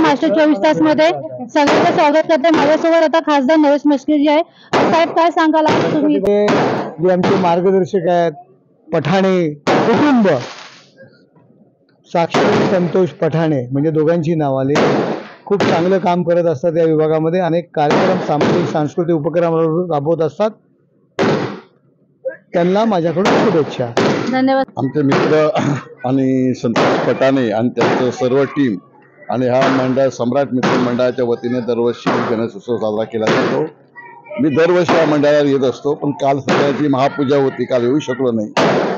Master 24 तास मध्ये सगळ्यांचं स्वागत करते। माझ्यासोबत आता खासदार नरेश म्हस्के जी आहे। साहेब काय सांगाल तुम्ही? जे आमचे मार्गदर्शक आहेत पठाणे कुटुंब, साक्षी संतोष पठाणे म्हणजे दोघांची नाव आली, खूप चांगलं काम करत असतात। या विभागामध्ये अनेक कार्यक्रम सामाजिक सांस्कृतिक उपक्रम राबवत असतात। त्यांना माझ्याकडून शुभेच्छा। धन्यवाद। आमचे मित्र आणि संतोष पठाणे आणि त्यांचं सर्व टीम आणि हा मंडळ सम्राट मित्र मंडळाच्या वतीने दरवर्षी गणेश उत्सव साजरा केला जातो। मी दरवर्षी या मंडळाला येत असतो, पण काल सगळ्याची महापूजा होती, काल येऊ शकलो नाही।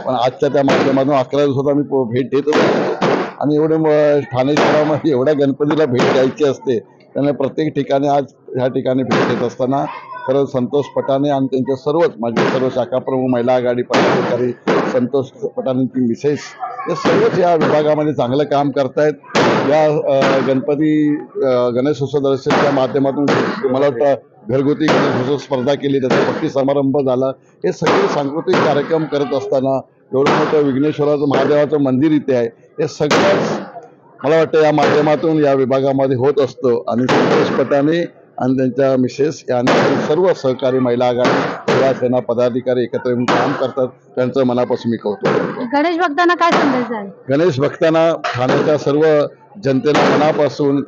पण आजच्या त्या माध्यमातून 11 दिवसात आम्ही भेट देत असतो आणि एवढे ठाणे शहरामध्ये एवढ्या गणपतीला भेट द्यायची असते, त्यांना प्रत्येक ठिकाणी आज ह्या ठिकाणी भेट देत असताना खरं संतोष पठाणे आणि त्यांच्या सर्वच माझे सर्व शाखा प्रमुख, महिला आघाडी पदाधिकारी, संतोष पठाणेंची मिसेस, हे सर्वच या विभागामध्ये चांगलं काम करतायत। या गणेशोत्सव दर्शनच्या माध्यमातून मला वाटतं घरगुती गणेशोत्सव स्पर्धा केली, त्याचा भक्ती समारंभ झाला। हे सगळे सांस्कृतिक कार्यक्रम करत असताना एवढं मोठं विघ्नेश्वराचं महादेवाचं मंदिर इथे आहे, हे सगळंच मला वाटतं या माध्यमातून या विभागामध्ये होत असतं। आणि संतोष पठाणे आणि त्यांच्या मिसेस आणि सर्व सहकारी महिला आघाडी सेना पदाधिकारी एकत्र येऊन काम करतात, त्यांचं मनापासून मी कौतुक करतो। गणेश भक्तांना काय संदेश द्याल? गणेश भक्तांना, ठाण्याच्या सर्व जनतेला मनापासून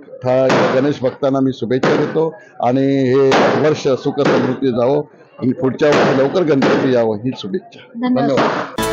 गणेश भक्तांना मी शुभेच्छा देतो आणि हे वर्ष सुख समृद्धी जावं आणि पुढच्या वर्षी लवकर गणपती यावं ही शुभेच्छा। धन्यवाद।